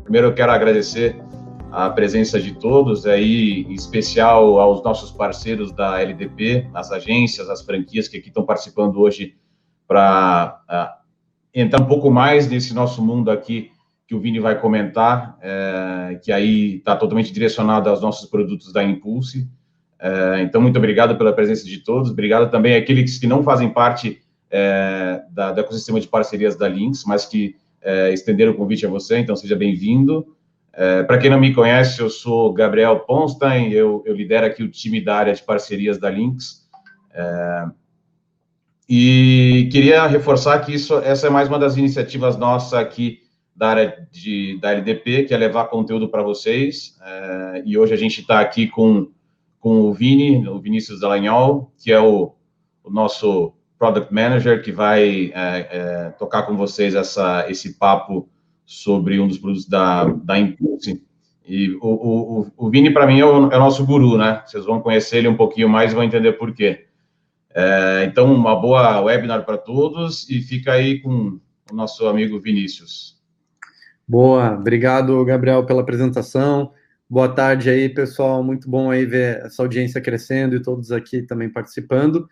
Primeiro eu quero agradecer a presença de todos, aí, em especial aos nossos parceiros da LDP, as agências, as franquias que aqui estão participando hoje para entrar um pouco mais nesse nosso mundo aqui que o Vini vai comentar, que aí está totalmente direcionado aos nossos produtos da Impulse. Então, muito obrigado pela presença de todos. Obrigado também àqueles que não fazem parte do ecossistema de parcerias da Lynx, mas que estenderam o convite a você, então seja bem-vindo. Para quem não me conhece, eu sou Gabriel Ponstein, eu lidero aqui o time da área de parcerias da Lynx. E queria reforçar que essa é mais uma das iniciativas nossas aqui da área da LDP, que é levar conteúdo para vocês. E hoje a gente está aqui com o Vini, o Vinícius Dallagnol, que é o nosso Product Manager, que vai tocar com vocês esse papo sobre um dos produtos da Impulse. E o Vini, para mim, é o nosso guru, né? Vocês vão conhecer ele um pouquinho mais e vão entender por quê. Então, uma boa webinar para todos e fica aí com o nosso amigo Vinícius. Boa, obrigado, Gabriel, pela apresentação. Boa tarde aí, pessoal. Muito bom aí ver essa audiência crescendo e todos aqui também participando.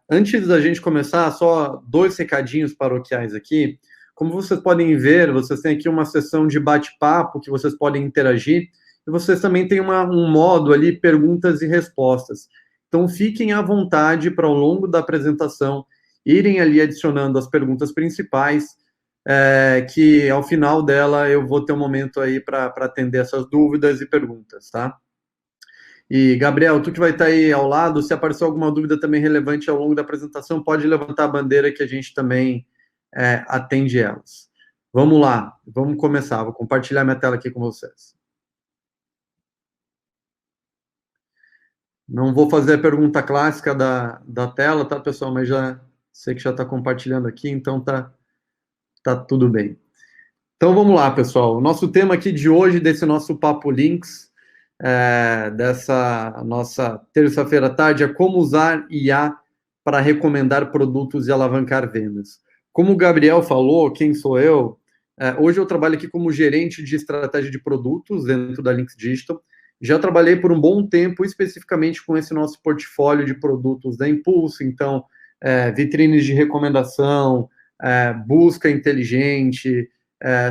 Antes da gente começar, só 2 recadinhos paroquiais aqui. Como vocês podem ver, vocês têm aqui uma sessão de bate-papo que vocês podem interagir e vocês também têm um modo ali, perguntas e respostas. Então, fiquem à vontade para, ao longo da apresentação, irem ali adicionando as perguntas principais, que ao final dela eu vou ter um momento aí para atender essas dúvidas e perguntas, tá? E, Gabriel, tu que vai estar aí ao lado, se aparecer alguma dúvida também relevante ao longo da apresentação, pode levantar a bandeira que a gente também atende elas. Vamos lá, vamos começar. Vou compartilhar minha tela aqui com vocês. Não vou fazer a pergunta clássica da tela, tá, pessoal? Mas já sei que já está compartilhando aqui, então tá tudo bem. Então vamos lá, pessoal. O nosso tema aqui de hoje, desse nosso Papo Lynx, dessa nossa terça-feira à tarde, é como usar IA para recomendar produtos e alavancar vendas. Como o Gabriel falou, quem sou eu? Hoje eu trabalho aqui como gerente de estratégia de produtos dentro da Lynx Digital. Já trabalhei por um bom tempo, especificamente com esse nosso portfólio de produtos da Impulse, então, vitrines de recomendação, busca inteligente,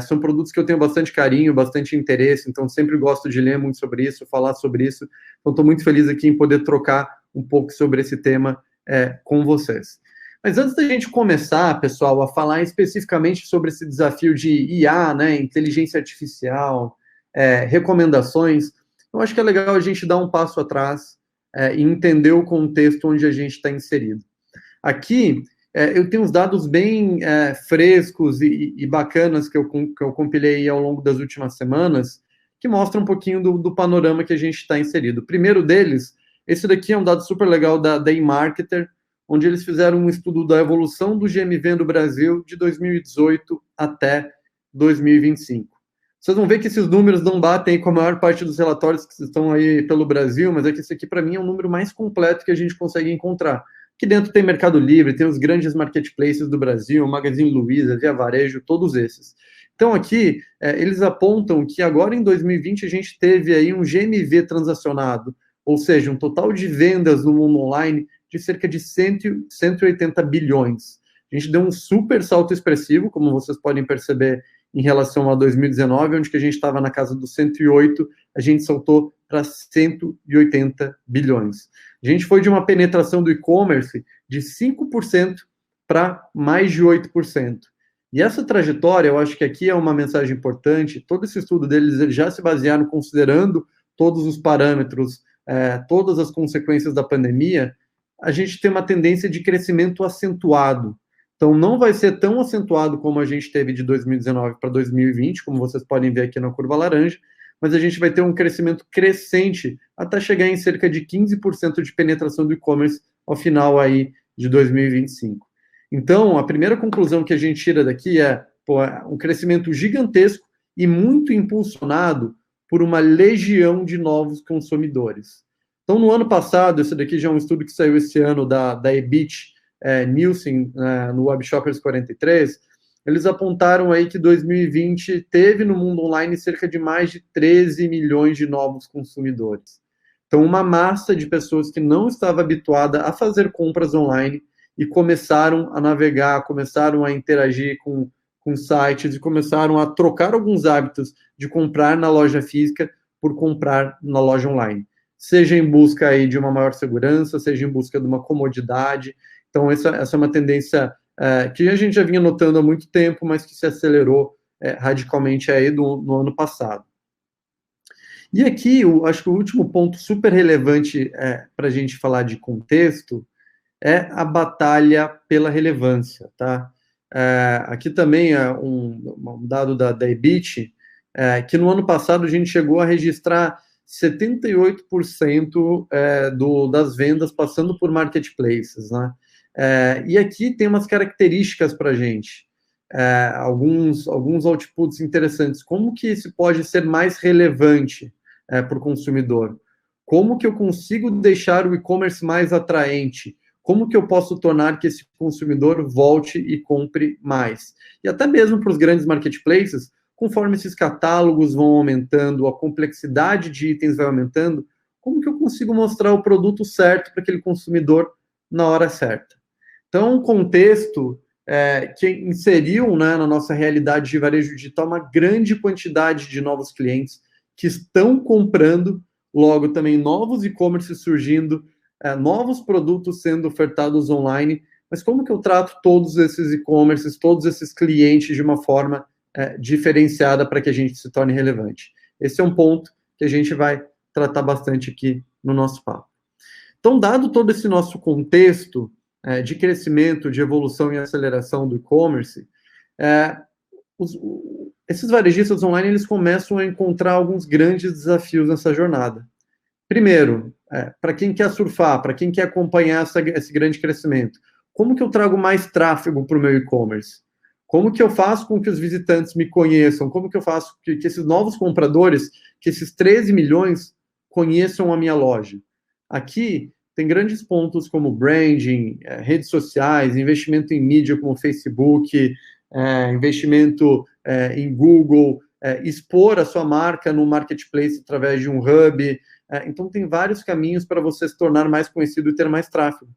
são produtos que eu tenho bastante carinho, bastante interesse, então sempre gosto de ler muito sobre isso, falar sobre isso, então estou muito feliz aqui em poder trocar um pouco sobre esse tema com vocês. Mas antes da gente começar, pessoal, a falar especificamente sobre esse desafio de IA, né, inteligência artificial, recomendações, eu acho que é legal a gente dar um passo atrás e entender o contexto onde a gente está inserido. Aqui, eu tenho uns dados bem frescos e bacanas que eu compilei ao longo das últimas semanas, que mostram um pouquinho do panorama que a gente está inserido. O primeiro deles, esse daqui é um dado super legal da eMarketer, onde eles fizeram um estudo da evolução do GMV no Brasil de 2018 até 2025. Vocês vão ver que esses números não batem com a maior parte dos relatórios que estão aí pelo Brasil, mas é que esse aqui, para mim, é um número mais completo que a gente consegue encontrar. Aqui dentro tem Mercado Livre, tem os grandes marketplaces do Brasil, Magazine Luiza, Via Varejo, todos esses. Então, aqui, eles apontam que agora em 2020 a gente teve aí um GMV transacionado, ou seja, um total de vendas no mundo online de cerca de 180 bilhões. A gente deu um super salto expressivo, como vocês podem perceber, em relação a 2019, onde que a gente estava na casa dos 108, a gente saltou para 180 bilhões. A gente foi de uma penetração do e-commerce de 5% para mais de 8%. E essa trajetória, eu acho que aqui é uma mensagem importante, todo esse estudo deles, eles já se basearam considerando todos os parâmetros, todas as consequências da pandemia, a gente tem uma tendência de crescimento acentuado. Então, não vai ser tão acentuado como a gente teve de 2019 para 2020, como vocês podem ver aqui na curva laranja, mas a gente vai ter um crescimento crescente até chegar em cerca de 15% de penetração do e-commerce ao final aí de 2025. Então, a primeira conclusão que a gente tira daqui é um crescimento gigantesco e muito impulsionado por uma legião de novos consumidores. Então, no ano passado, esse daqui já é um estudo que saiu esse ano da Ebit, Nielsen, no Web Shoppers 43, eles apontaram aí que 2020 teve no mundo online cerca de mais de 13 milhões de novos consumidores. Então, uma massa de pessoas que não estava habituada a fazer compras online e começaram a navegar, começaram a interagir com sites e começaram a trocar alguns hábitos de comprar na loja física por comprar na loja online. Seja em busca aí de uma maior segurança, seja em busca de uma comodidade. Então, essa é uma tendência que a gente já vinha notando há muito tempo, mas que se acelerou radicalmente aí no ano passado. E aqui, acho que o último ponto super relevante para a gente falar de contexto é a batalha pela relevância, tá? Aqui também é um dado da EBIT, que no ano passado a gente chegou a registrar 78% das vendas passando por marketplaces, né? E aqui tem umas características para a gente, alguns outputs interessantes. Como que isso pode ser mais relevante para o consumidor? Como que eu consigo deixar o e-commerce mais atraente? Como que eu posso tornar que esse consumidor volte e compre mais? E até mesmo para os grandes marketplaces, conforme esses catálogos vão aumentando, a complexidade de itens vai aumentando, como que eu consigo mostrar o produto certo para aquele consumidor na hora certa? Então, um contexto que inseriu, né, na nossa realidade de varejo digital uma grande quantidade de novos clientes que estão comprando, logo também novos e-commerces surgindo, novos produtos sendo ofertados online, mas como que eu trato todos esses e-commerces, todos esses clientes de uma forma diferenciada para que a gente se torne relevante? Esse é um ponto que a gente vai tratar bastante aqui no nosso papo. Então, dado todo esse nosso contexto de crescimento, de evolução e aceleração do e-commerce, esses varejistas online eles começam a encontrar alguns grandes desafios nessa jornada. Primeiro, para quem quer surfar, para quem quer acompanhar esse grande crescimento, como que eu trago mais tráfego para o meu e-commerce? Como que eu faço com que os visitantes me conheçam? Como que eu faço que esses novos compradores, que esses 13 milhões, conheçam a minha loja? Aqui tem grandes pontos como branding, redes sociais, investimento em mídia como Facebook, investimento em Google, expor a sua marca no marketplace através de um hub. Então, tem vários caminhos para você se tornar mais conhecido e ter mais tráfego.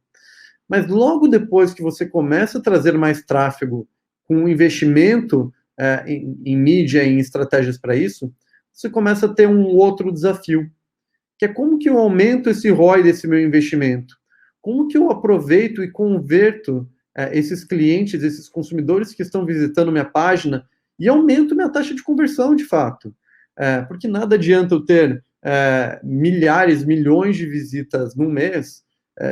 Mas logo depois que você começa a trazer mais tráfego com investimento em mídia, em estratégias para isso, você começa a ter um outro desafio, que é como que eu aumento esse ROI desse meu investimento? Como que eu aproveito e converto esses clientes, esses consumidores que estão visitando minha página e aumento minha taxa de conversão, de fato? Porque nada adianta eu ter milhares, milhões de visitas no mês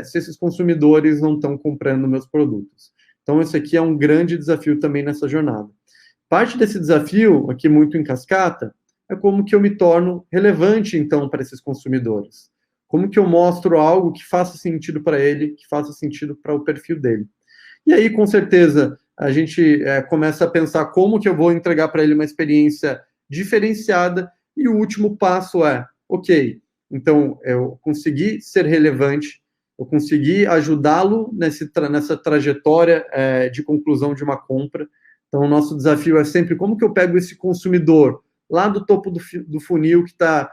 se esses consumidores não estão comprando meus produtos. Então, esse aqui é um grande desafio também nessa jornada. Parte desse desafio, aqui muito em cascata, é como que eu me torno relevante, então, para esses consumidores. Como que eu mostro algo que faça sentido para ele, que faça sentido para o perfil dele. E aí, com certeza, a gente começa a pensar como que eu vou entregar para ele uma experiência diferenciada, e o último passo ok, então, eu consegui ser relevante, eu consegui ajudá-lo nessa trajetória de conclusão de uma compra. Então, o nosso desafio é sempre como que eu pego esse consumidor lá do topo do funil, que está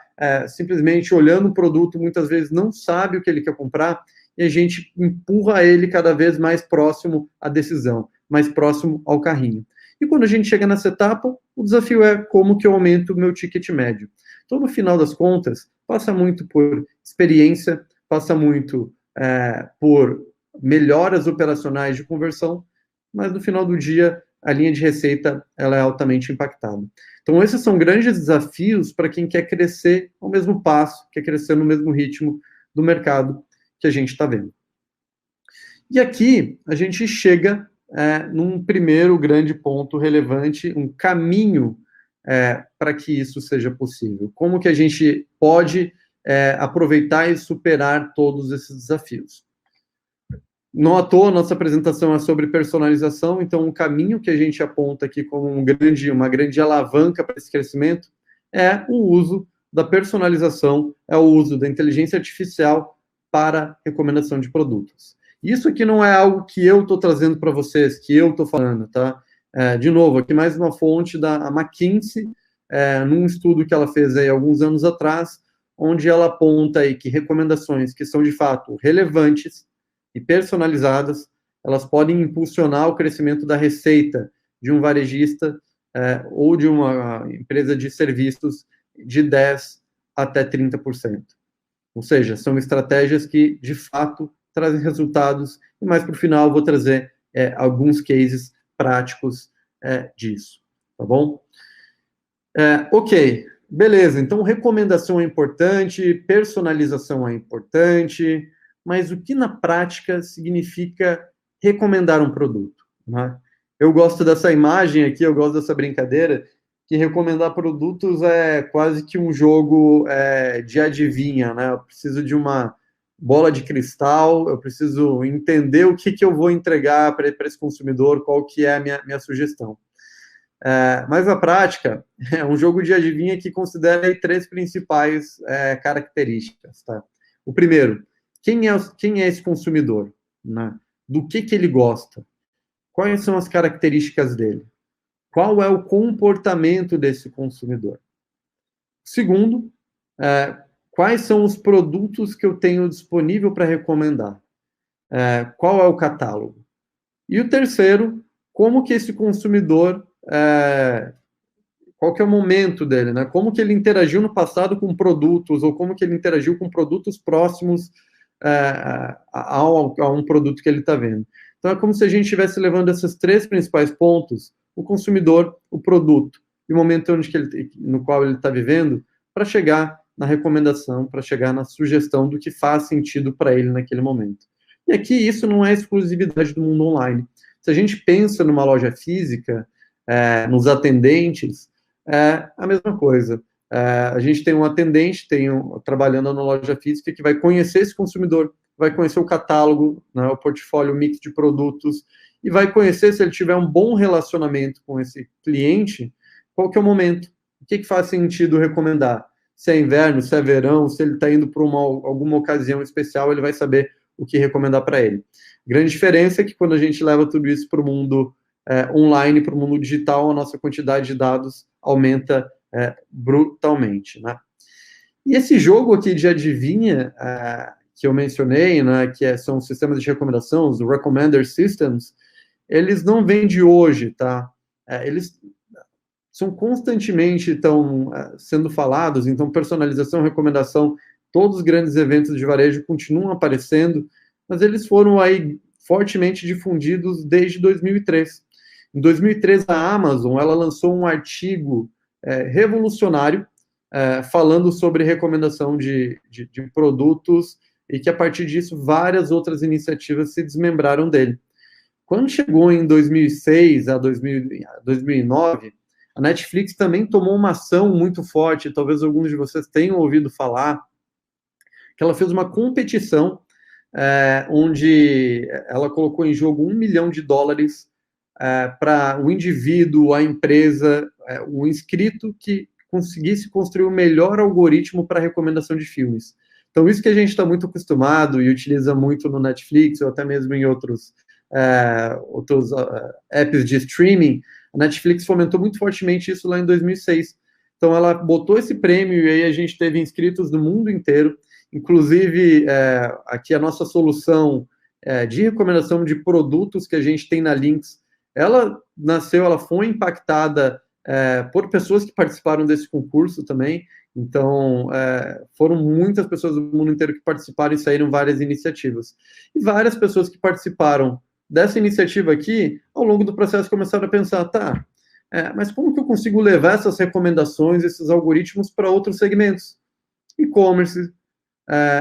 simplesmente olhando o produto, muitas vezes não sabe o que ele quer comprar, e a gente empurra ele cada vez mais próximo à decisão, mais próximo ao carrinho. E quando a gente chega nessa etapa, o desafio é como que eu aumento o meu ticket médio. Então, no final das contas, passa muito por experiência, passa muito por melhoras operacionais de conversão, mas no final do dia, a linha de receita ela é altamente impactada. Então, esses são grandes desafios para quem quer crescer ao mesmo passo, quer crescer no mesmo ritmo do mercado que a gente está vendo. E aqui, a gente chega num primeiro grande ponto relevante, um caminho para que isso seja possível. Como que a gente pode aproveitar e superar todos esses desafios? Não à toa, nossa apresentação é sobre personalização, então o caminho que a gente aponta aqui como uma grande alavanca para esse crescimento é o uso da personalização, é o uso da inteligência artificial para recomendação de produtos. Isso aqui não é algo que eu estou trazendo para vocês, que eu estou falando, tá? De novo, aqui mais uma fonte da McKinsey, num estudo que ela fez aí alguns anos atrás, onde ela aponta aí que recomendações que são de fato relevantes e personalizadas, elas podem impulsionar o crescimento da receita de um varejista ou de uma empresa de serviços de 10% até 30%. Ou seja, são estratégias que, de fato, trazem resultados, e mais para o final vou trazer alguns cases práticos disso, tá bom? Ok, beleza, então recomendação é importante, personalização é importante, mas o que na prática significa recomendar um produto, né? Eu gosto dessa imagem aqui, eu gosto dessa brincadeira, que recomendar produtos é quase que um jogo de adivinha, né? Eu preciso de uma bola de cristal, eu preciso entender o que eu vou entregar para esse consumidor, qual que é a minha sugestão. Mas na prática, é um jogo de adivinha que considera aí 3 principais características, tá? O primeiro, quem é esse consumidor, né? Do que ele gosta? Quais são as características dele? Qual é o comportamento desse consumidor? Segundo, quais são os produtos que eu tenho disponível para recomendar? Qual é o catálogo? E o terceiro, como que esse consumidor, qual que é o momento dele, né? Como que ele interagiu no passado com produtos, ou como que ele interagiu com produtos próximos a um produto que ele está vendo. Então, é como se a gente estivesse levando esses 3 principais pontos, o consumidor, o produto e o momento no qual ele está vivendo, para chegar na recomendação, para chegar na sugestão do que faz sentido para ele naquele momento. E aqui isso não é exclusividade do mundo online. Se a gente pensa numa loja física, nos atendentes, é a mesma coisa. A gente tem um atendente, trabalhando na loja física, que vai conhecer esse consumidor, vai conhecer o catálogo, né, o portfólio mix de produtos, e vai conhecer, se ele tiver um bom relacionamento com esse cliente, qual que é o momento, o que faz sentido recomendar. Se é inverno, se é verão, se ele está indo para alguma ocasião especial, ele vai saber o que recomendar para ele. Grande diferença é que quando a gente leva tudo isso para o mundo online, para o mundo digital, a nossa quantidade de dados aumenta brutalmente, né? E esse jogo aqui de adivinha que eu mencionei, né, que são os sistemas de recomendação, os Recommender Systems, eles não vêm de hoje, tá? Eles são constantemente sendo falados, então personalização, recomendação, todos os grandes eventos de varejo continuam aparecendo, mas eles foram aí fortemente difundidos desde 2003. Em 2003, a Amazon ela lançou um artigo revolucionário falando sobre recomendação de produtos e que, a partir disso, várias outras iniciativas se desmembraram dele. Quando chegou em 2006 a 2009, a Netflix também tomou uma ação muito forte, talvez alguns de vocês tenham ouvido falar, que ela fez uma competição onde ela colocou em jogo $1 milhão para o indivíduo, a empresa, o inscrito que conseguisse construir o melhor algoritmo para recomendação de filmes. Então, isso que a gente está muito acostumado e utiliza muito no Netflix, ou até mesmo em outros apps de streaming, a Netflix fomentou muito fortemente isso lá em 2006. Então, ela botou esse prêmio e aí a gente teve inscritos do mundo inteiro. Inclusive, aqui a nossa solução de recomendação de produtos que a gente tem na Lynx, ela foi impactada por pessoas que participaram desse concurso também. Então, foram muitas pessoas do mundo inteiro que participaram e saíram várias iniciativas. E várias pessoas que participaram dessa iniciativa aqui, ao longo do processo, começaram a pensar, mas como que eu consigo levar essas recomendações, esses algoritmos para outros segmentos? E-commerce,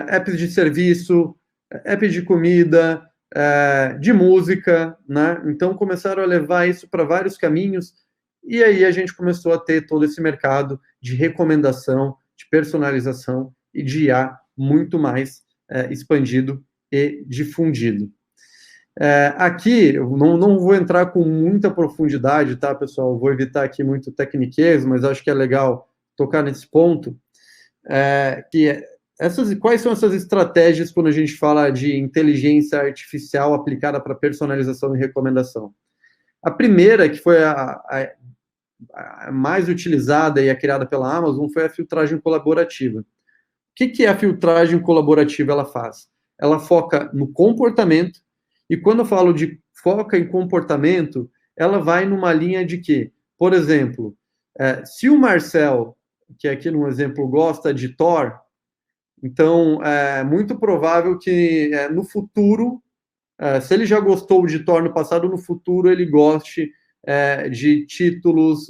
apps de serviço, apps de comida, de música, né? Então, começaram a levar isso para vários caminhos, e aí a gente começou a ter todo esse mercado de recomendação, de personalização e de IA muito mais expandido e difundido. Aqui, eu não vou entrar com muita profundidade, tá, pessoal? Vou evitar aqui muito tecniquez, mas acho que é legal tocar nesse ponto, quais são essas estratégias quando a gente fala de inteligência artificial aplicada para personalização e recomendação? A primeira, que foi a mais utilizada e a criada pela Amazon, foi a filtragem colaborativa. O que é a filtragem colaborativa? Ela faz? Ela foca no comportamento, e quando eu falo de foca em comportamento, ela vai numa linha de que, por exemplo, se o Marcel, que aqui no exemplo gosta de Thor, então é muito provável que no futuro, se ele já gostou de Thor no passado, no futuro ele goste de títulos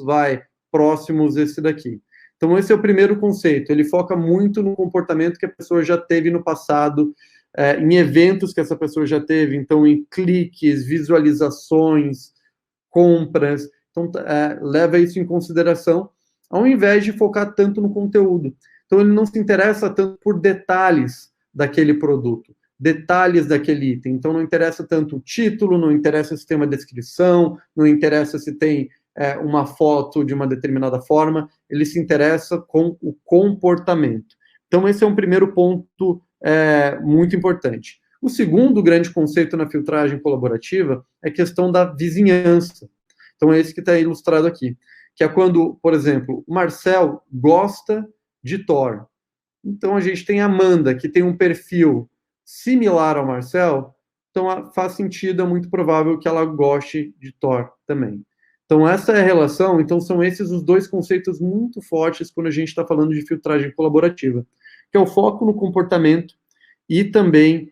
próximos esse daqui. Então esse é o primeiro conceito, ele foca muito no comportamento que a pessoa já teve no passado, em eventos que essa pessoa já teve, então em cliques, visualizações, compras, então leva isso em consideração, ao invés de focar tanto no conteúdo. Então ele não se interessa tanto por detalhes daquele produto, detalhes daquele item, então não interessa tanto o título, não interessa se tem uma descrição, não interessa se tem uma foto de uma determinada forma, ele se interessa com o comportamento. Então esse é um primeiro ponto muito importante. O segundo grande conceito na filtragem colaborativa é a questão da vizinhança. Então é esse que está ilustrado aqui, que é quando, por exemplo, o Marcel gosta de Thor. Então a gente tem a Amanda, que tem um perfil similar ao Marcel, então faz sentido, é muito provável que ela goste de Thor também. Então essa é a relação, então são esses os dois conceitos muito fortes quando a gente está falando de filtragem colaborativa, que é o foco no comportamento e também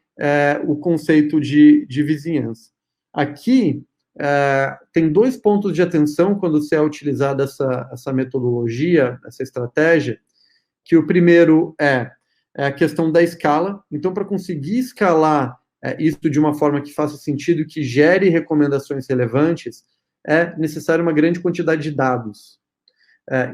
o conceito de vizinhança. Aqui tem dois pontos de atenção quando se é utilizada essa metodologia, essa estratégia, que o primeiro é a questão da escala. Então, para conseguir escalar isso de uma forma que faça sentido, que gere recomendações relevantes, é necessário uma grande quantidade de dados.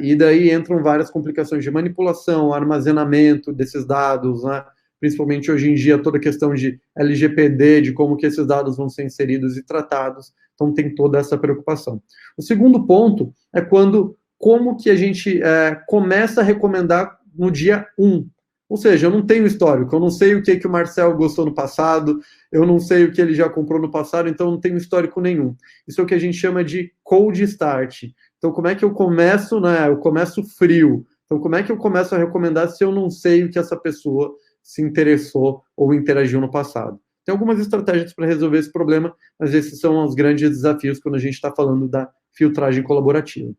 E daí entram várias complicações de manipulação, armazenamento desses dados, né? Principalmente hoje em dia, toda a questão de LGPD, de como que esses dados vão ser inseridos e tratados, então tem toda essa preocupação. O segundo ponto é como que a gente começa a recomendar no dia 1. Ou seja, eu não tenho histórico, eu não sei o que o Marcel gostou no passado, eu não sei o que ele já comprou no passado, então eu não tenho histórico nenhum. Isso é o que a gente chama de cold start. Então, como é que eu começo, né? Eu começo frio. Então, como é que eu começo a recomendar se eu não sei o que essa pessoa se interessou ou interagiu no passado? Tem algumas estratégias para resolver esse problema, mas esses são os grandes desafios quando a gente está falando da filtragem colaborativa.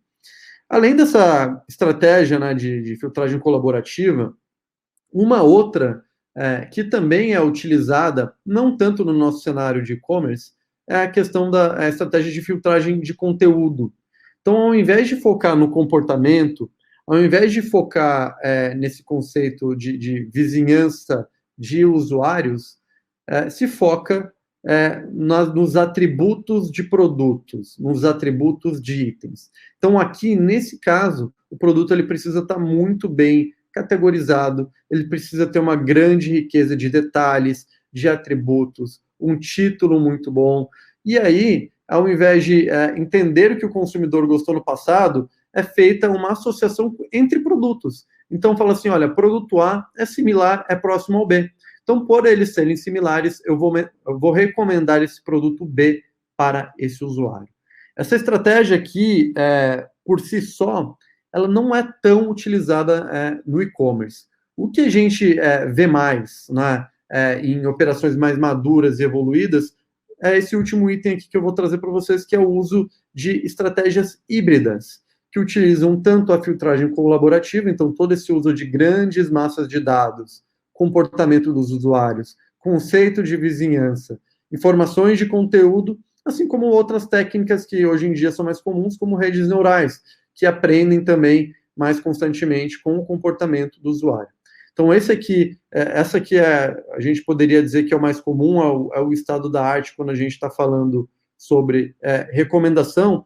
Além dessa estratégia, né, de filtragem colaborativa, uma outra que também é utilizada, não tanto no nosso cenário de e-commerce, é a questão da estratégia de filtragem de conteúdo. Então, ao invés de focar no comportamento, ao invés de focar nesse conceito de vizinhança de usuários, se foca nos atributos de produtos, nos atributos de itens. Então, aqui, nesse caso, o produto ele precisa estar muito bem categorizado, ele precisa ter uma grande riqueza de detalhes, de atributos, um título muito bom. E aí, ao invés de entender o que o consumidor gostou no passado, é feita uma associação entre produtos. Então, fala assim, olha, produto A é similar, é próximo ao B. Então, por eles serem similares, eu vou recomendar esse produto B para esse usuário. Essa estratégia aqui, por si só, ela não é tão utilizada no e-commerce. O que a gente vê mais, né, em operações mais maduras e evoluídas é esse último item aqui que eu vou trazer para vocês, que é o uso de estratégias híbridas, que utilizam tanto a filtragem colaborativa, então todo esse uso de grandes massas de dados, comportamento dos usuários, conceito de vizinhança, informações de conteúdo, assim como outras técnicas que hoje em dia são mais comuns, como redes neurais, que aprendem também mais constantemente com o comportamento do usuário. Então, essa aqui a gente poderia dizer que é o mais comum, é o estado da arte quando a gente está falando sobre recomendação,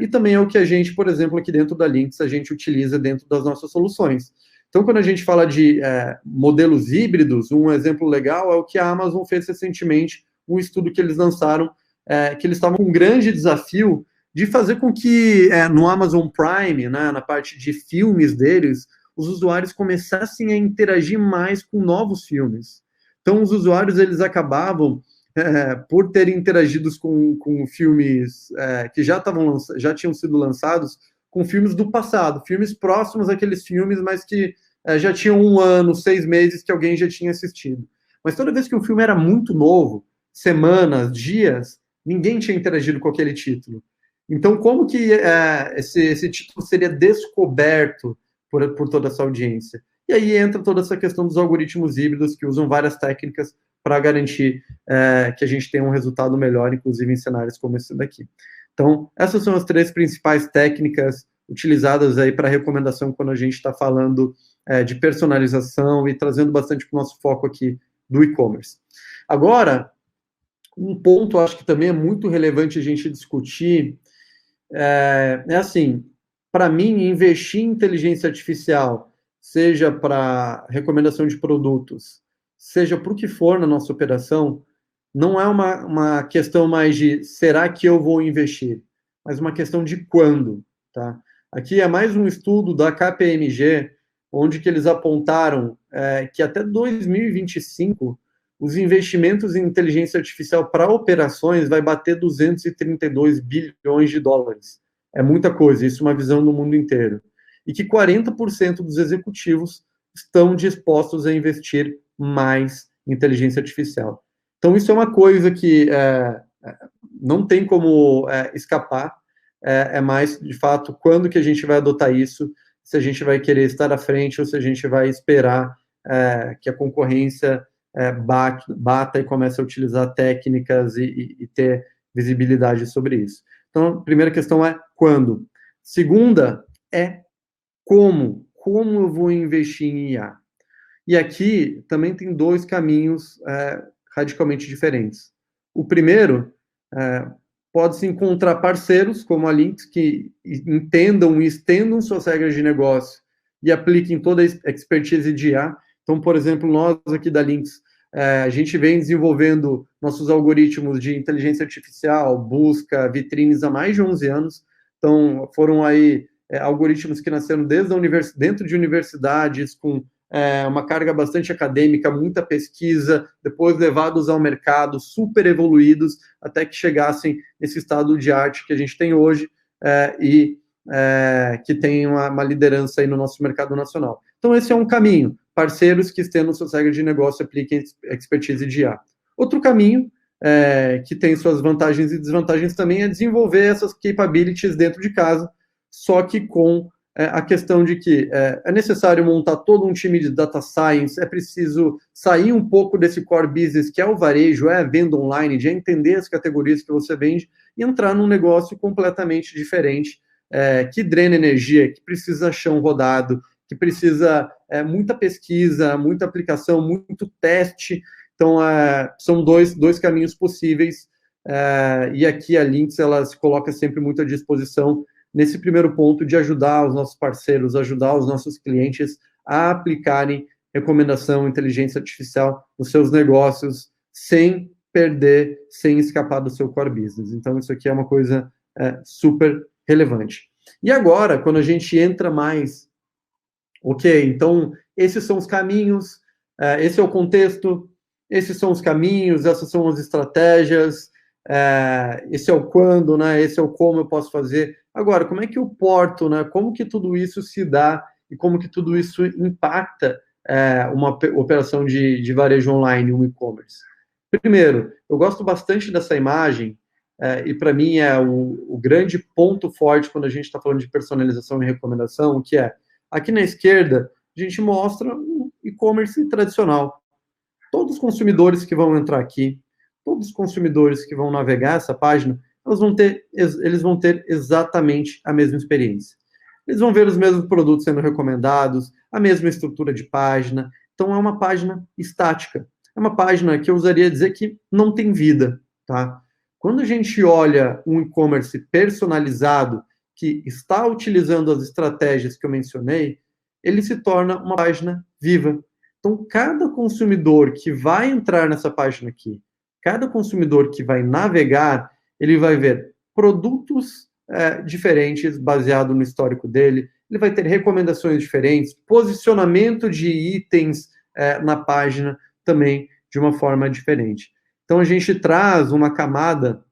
e também é o que a gente, por exemplo, aqui dentro da Lynx, a gente utiliza dentro das nossas soluções. Então, quando a gente fala de modelos híbridos, um exemplo legal é o que a Amazon fez recentemente, um estudo que eles lançaram, que eles estavam com um grande desafio de fazer com que no Amazon Prime, né, na parte de filmes deles, os usuários começassem a interagir mais com novos filmes. Então, os usuários eles acabavam por terem interagido com filmes que já tinham sido lançados, com filmes do passado, filmes próximos àqueles filmes, mas que já tinham 1 ano, 6 meses que alguém já tinha assistido. Mas toda vez que um filme era muito novo, semanas, dias, ninguém tinha interagido com aquele título. Então, como que esse título seria descoberto por toda essa audiência? E aí entra toda essa questão dos algoritmos híbridos, que usam várias técnicas para garantir que a gente tenha um resultado melhor, inclusive em cenários como esse daqui. Então, essas são as 3 principais técnicas utilizadas aí para recomendação quando a gente está falando de personalização e trazendo bastante para o nosso foco aqui do e-commerce. Agora, um ponto, acho que também é muito relevante a gente discutir, assim, para mim, investir em inteligência artificial, seja para recomendação de produtos, seja para o que for na nossa operação, não é uma questão mais de será que eu vou investir, mas uma questão de quando, tá? Aqui é mais um estudo da KPMG, onde que eles apontaram que até 2025 os investimentos em inteligência artificial para operações vai bater 232 bilhões de dólares. É muita coisa, isso é uma visão no mundo inteiro. E que 40% dos executivos estão dispostos a investir mais em inteligência artificial. Então, isso é uma coisa que não tem como escapar, é mais, de fato, quando que a gente vai adotar isso, se a gente vai querer estar à frente ou se a gente vai esperar que a concorrência bata e comece a utilizar técnicas e ter visibilidade sobre isso. Então, a primeira questão é quando. Segunda é como. Como eu vou investir em IA? E aqui também tem 2 caminhos radicalmente diferentes. O primeiro, pode-se encontrar parceiros, como a Lynx, que entendam e estendam suas regras de negócio e apliquem toda a expertise de IA. Então, por exemplo, nós aqui da Lynx, a gente vem desenvolvendo nossos algoritmos de inteligência artificial, busca, vitrines há mais de 11 anos. Então, foram aí algoritmos que nasceram dentro de universidades, com uma carga bastante acadêmica, muita pesquisa, depois levados ao mercado, super evoluídos, até que chegassem nesse estado de arte que a gente tem hoje e que tem uma liderança aí no nosso mercado nacional. Então, esse é um caminho. Parceiros que estendam suas regras de negócio e apliquem expertise de IA. Outro caminho, que tem suas vantagens e desvantagens também, é desenvolver essas capabilities dentro de casa, só que com a questão de que é necessário montar todo um time de data science, é preciso sair um pouco desse core business, que é o varejo, é a venda online, de entender as categorias que você vende e entrar num negócio completamente diferente, que drena energia, que precisa chão rodado, que precisa muita pesquisa, muita aplicação, muito teste. Então, são dois caminhos possíveis, e aqui a Lynx ela se coloca sempre muito à disposição nesse primeiro ponto de ajudar os nossos parceiros, ajudar os nossos clientes a aplicarem recomendação, inteligência artificial nos seus negócios, sem perder, sem escapar do seu core business. Então, isso aqui é uma coisa super relevante. E agora, quando a gente entra mais, ok, então, esses são os caminhos, esse é o contexto, esses são os caminhos, essas são as estratégias, esse é o quando, né? Esse é o como eu posso fazer. Agora, como é que eu porto, né? Como que tudo isso se dá e como que tudo isso impacta uma operação de varejo online, um e-commerce? Primeiro, eu gosto bastante dessa imagem e para mim é o grande ponto forte quando a gente está falando de personalização e recomendação, que é, aqui na esquerda, a gente mostra um e-commerce tradicional. Todos os consumidores que vão entrar aqui, todos os consumidores que vão navegar essa página, eles vão ter exatamente a mesma experiência. Eles vão ver os mesmos produtos sendo recomendados, a mesma estrutura de página. Então, é uma página estática. É uma página que eu usaria dizer que não tem vida, tá? Quando a gente olha um e-commerce personalizado, que está utilizando as estratégias que eu mencionei, ele se torna uma página viva. Então, cada consumidor que vai entrar nessa página aqui, cada consumidor que vai navegar, ele vai ver produtos diferentes, baseado no histórico dele, ele vai ter recomendações diferentes, posicionamento de itens na página também de uma forma diferente. Então, a gente traz uma camada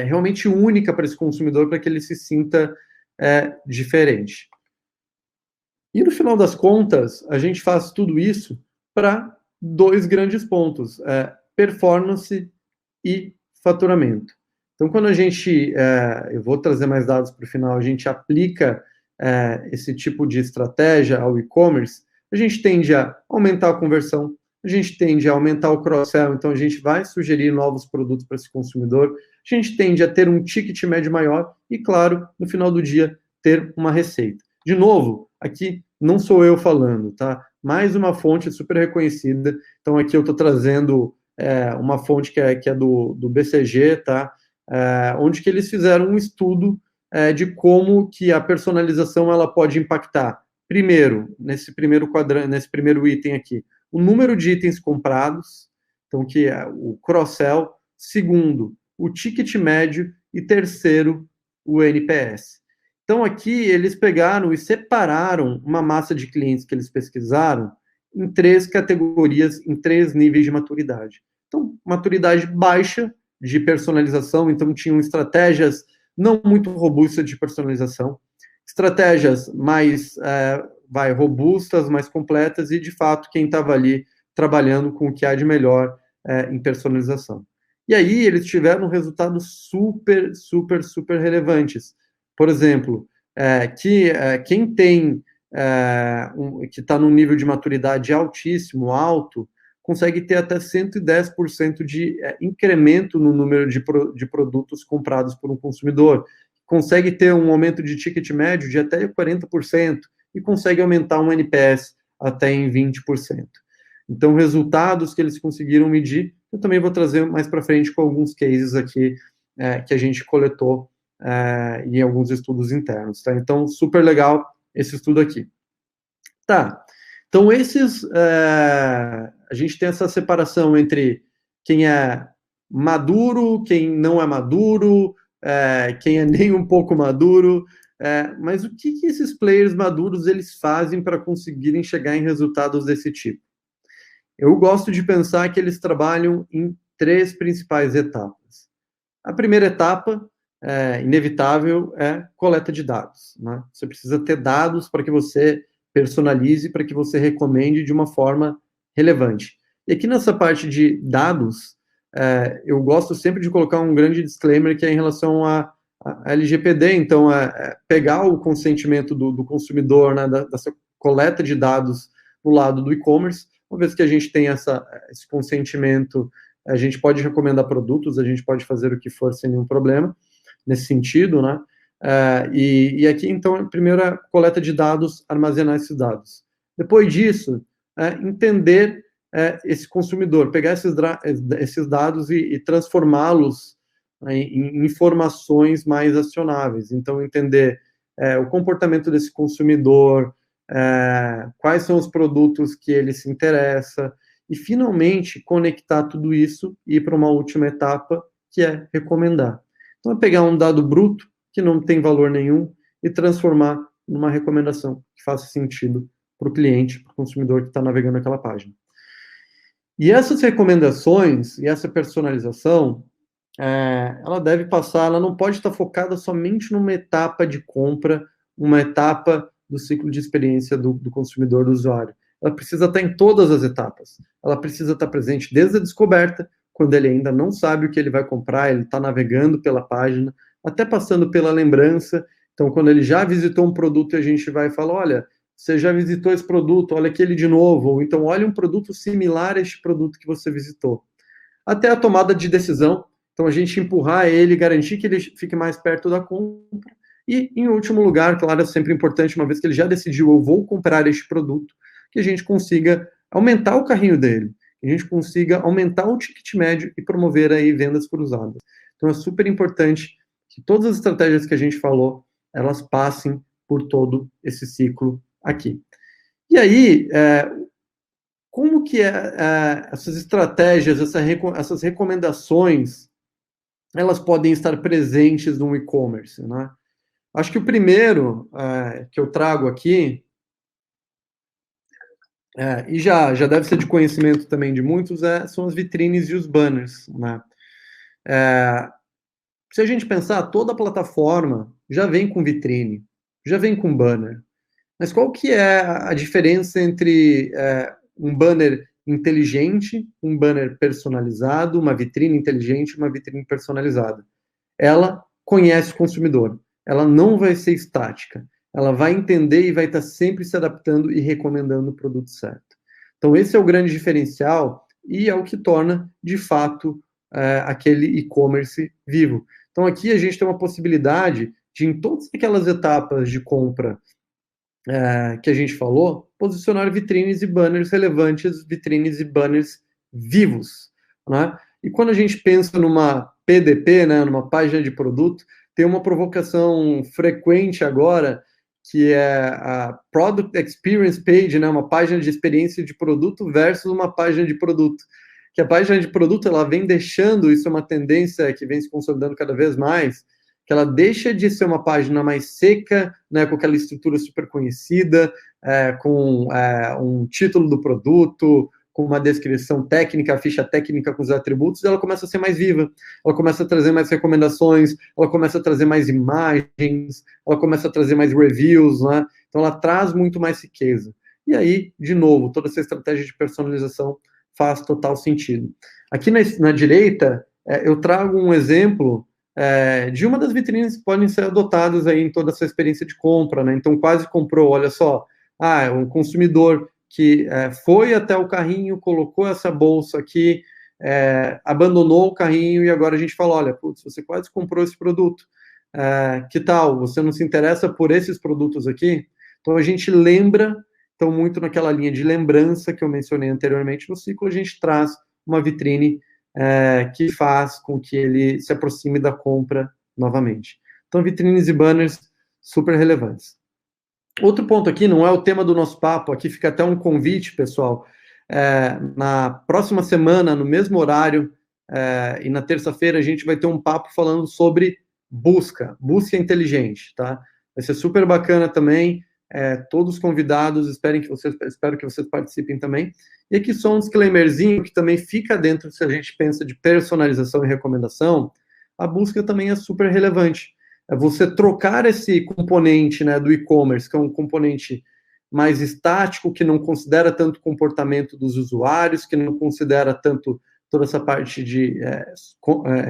realmente única para esse consumidor, para que ele se sinta diferente. E, no final das contas, a gente faz tudo isso para 2 grandes pontos, performance e faturamento. Então, quando a gente, eu vou trazer mais dados para o final, a gente aplica esse tipo de estratégia ao e-commerce, a gente tende a aumentar a conversão, a gente tende a aumentar o cross-sell, então a gente vai sugerir novos produtos para esse consumidor, a gente tende a ter um ticket médio maior e, claro, no final do dia, ter uma receita. De novo, aqui não sou eu falando, tá? Mais uma fonte super reconhecida. Então, aqui eu estou trazendo uma fonte que é do BCG, tá? Onde que eles fizeram um estudo de como que a personalização ela pode impactar. Primeiro, nesse primeiro quadrante, nesse primeiro item aqui, o número de itens comprados, então que é o cross-sell. Segundo, o ticket médio. E terceiro, o NPS. Então, aqui, eles pegaram e separaram uma massa de clientes que eles pesquisaram em 3 categorias, em 3 níveis de maturidade. Então, maturidade baixa de personalização, então tinham estratégias não muito robustas de personalização, estratégias mais robustas, mais completas, e, de fato, quem estava ali trabalhando com o que há de melhor em personalização. E aí, eles tiveram resultados super, super, super relevantes. Por exemplo, quem tem que está num nível de maturidade altíssimo, alto, consegue ter até 110% de incremento no número de produtos comprados por um consumidor, consegue ter um aumento de ticket médio de até 40% e consegue aumentar um NPS até em 20%. Então, resultados que eles conseguiram medir, eu também vou trazer mais para frente com alguns cases aqui que a gente coletou em alguns estudos internos, tá? Então, super legal esse estudo aqui. Tá, então a gente tem essa separação entre quem é maduro, quem não é maduro, quem é nem um pouco maduro, mas o que esses players maduros eles fazem para conseguirem chegar em resultados desse tipo? Eu gosto de pensar que eles trabalham em 3 principais etapas. A primeira etapa, inevitável, é coleta de dados, né? Você precisa ter dados para que você personalize, para que você recomende de uma forma relevante. E aqui nessa parte de dados, eu gosto sempre de colocar um grande disclaimer que é em relação a LGPD, então pegar o consentimento do consumidor, né, dessa coleta de dados no lado do e-commerce. Uma vez que a gente tem esse consentimento, a gente pode recomendar produtos, a gente pode fazer o que for sem nenhum problema nesse sentido, né? E aqui, então, primeiro a coleta de dados, armazenar esses dados. Depois disso, entender esse consumidor, pegar esses dados e transformá-los em informações mais acionáveis. Então, entender o comportamento desse consumidor, quais são os produtos que ele se interessa, e, finalmente, conectar tudo isso e ir para uma última etapa, que é recomendar. Então, é pegar um dado bruto, que não tem valor nenhum, e transformar numa recomendação que faça sentido para o cliente, para o consumidor que está navegando aquela página. E essas recomendações e essa personalização, ela deve passar, ela não pode estar focada somente numa etapa de compra, uma etapa do ciclo de experiência do consumidor, do usuário. Ela precisa estar em todas as etapas. Ela precisa estar presente desde a descoberta, quando ele ainda não sabe o que ele vai comprar, ele está navegando pela página, até passando pela lembrança. Então, quando ele já visitou um produto, a gente vai falar, olha, você já visitou esse produto, olha aquele de novo, ou então olha um produto similar a este produto que você visitou. Até a tomada de decisão, então a gente empurrar ele, garantir que ele fique mais perto da compra. E, em último lugar, claro, é sempre importante, uma vez que ele já decidiu, eu vou comprar este produto, que a gente consiga aumentar o carrinho dele, que a gente consiga aumentar o ticket médio e promover aí vendas cruzadas. Então, é super importante que todas as estratégias que a gente falou, elas passem por todo esse ciclo aqui. E aí, como que essas estratégias, essas recomendações, elas podem estar presentes no e-commerce, né? Acho que o primeiro que eu trago aqui e já deve ser de conhecimento também de muitos, são as vitrines e os banners, né? Se a gente pensar, toda a plataforma já vem com vitrine, já vem com banner. Mas qual que é a diferença entre um banner inteligente, um banner personalizado, uma vitrine inteligente, uma vitrine personalizada? Ela conhece o consumidor, ela não vai ser estática, ela vai entender e vai estar sempre se adaptando e recomendando o produto certo. Então, esse é o grande diferencial e é o que torna, de fato, aquele e-commerce vivo. Então, aqui a gente tem uma possibilidade de, em todas aquelas etapas de compra que a gente falou, posicionar vitrines e banners relevantes, vitrines e banners vivos, né? E quando a gente pensa numa PDP, né, numa página de produto, tem uma provocação frequente agora, que é a Product Experience Page, né, uma página de experiência de produto versus uma página de produto. Que a página de produto, ela vem deixando, isso é uma tendência que vem se consolidando cada vez mais, que ela deixa de ser uma página mais seca, né, com aquela estrutura super conhecida, com um título do produto, com uma descrição técnica, a ficha técnica com os atributos, ela começa a ser mais viva, ela começa a trazer mais recomendações, ela começa a trazer mais imagens, ela começa a trazer mais reviews, né? Então ela traz muito mais riqueza. E aí, de novo, toda essa estratégia de personalização faz total sentido. Aqui na direita, eu trago um exemplo de uma das vitrines que podem ser adotadas aí em toda essa experiência de compra, né? Então, quase comprou, olha só, um consumidor que foi até o carrinho, colocou essa bolsa aqui, abandonou o carrinho e agora a gente fala, olha, putz, você quase comprou esse produto, que tal? Você não se interessa por esses produtos aqui? Então, a gente lembra, então, muito naquela linha de lembrança que eu mencionei anteriormente no ciclo, a gente traz uma vitrine que faz com que ele se aproxime da compra novamente. Então, vitrines e banners super relevantes. Outro ponto aqui, não é o tema do nosso papo, aqui fica até um convite, pessoal. Na próxima semana, no mesmo horário, e na terça-feira, a gente vai ter um papo falando sobre busca inteligente, tá? Vai ser super bacana também. Todos convidados, espero que vocês participem também. E aqui só um disclaimerzinho que também fica dentro, se a gente pensa de personalização e recomendação, a busca também é super relevante. É você trocar esse componente, né, do e-commerce, que é um componente mais estático, que não considera tanto o comportamento dos usuários, que não considera tanto toda essa parte de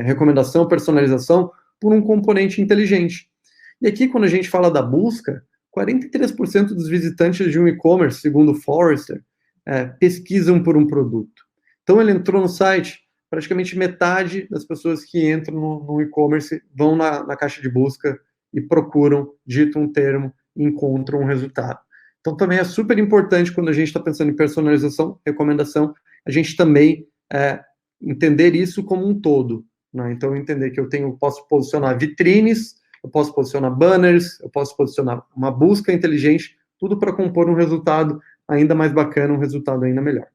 recomendação, personalização, por um componente inteligente. E aqui, quando a gente fala da busca, 43% dos visitantes de um e-commerce, segundo o Forrester, pesquisam por um produto. Então, ele entrou no site, praticamente metade das pessoas que entram no e-commerce vão na caixa de busca e procuram, digitam um termo e encontram um resultado. Então, também é super importante, quando a gente está pensando em personalização, recomendação, a gente também entender isso como um todo, né? Então, entender que eu posso posicionar vitrines, eu posso posicionar banners, eu posso posicionar uma busca inteligente, tudo para compor um resultado ainda mais bacana, um resultado ainda melhor.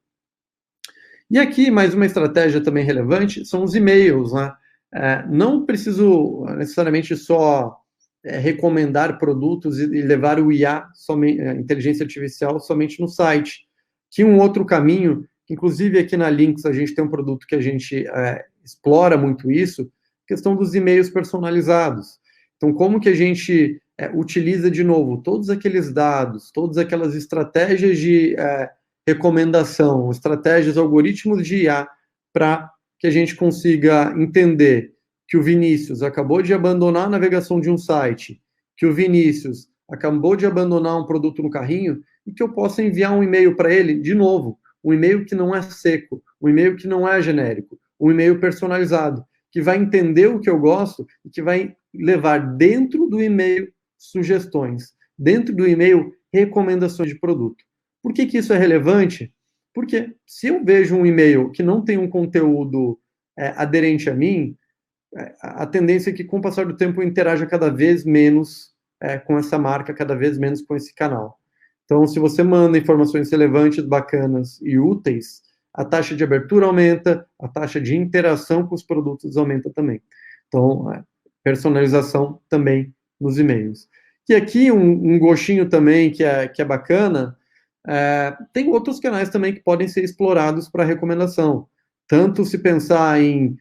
E aqui, mais uma estratégia também relevante, são os e-mails, né? Não preciso necessariamente só recomendar produtos e levar o IA, inteligência artificial, somente no site. Que um outro caminho, inclusive aqui na Lynx a gente tem um produto que a gente explora muito isso, questão dos e-mails personalizados. Então, como que a gente utiliza, de novo, todos aqueles dados, todas aquelas estratégias de recomendação, estratégias, algoritmos de IA, para que a gente consiga entender que o Vinícius acabou de abandonar a navegação de um site, que o Vinícius acabou de abandonar um produto no carrinho, e que eu possa enviar um e-mail para ele, de novo, um e-mail que não é seco, um e-mail que não é genérico, um e-mail personalizado, que vai entender o que eu gosto e que vai levar dentro do e-mail sugestões, dentro do e-mail recomendações de produto. Por que isso é relevante? Porque se eu vejo um e-mail que não tem um conteúdo aderente a mim, a tendência é que, com o passar do tempo, eu interaja cada vez menos com essa marca, cada vez menos com esse canal. Então, se você manda informações relevantes, bacanas e úteis, a taxa de abertura aumenta, a taxa de interação com os produtos aumenta também. Então, personalização também nos e-mails. E aqui um gostinho também que é bacana, Tem outros canais também que podem ser explorados para recomendação. Tanto se pensar em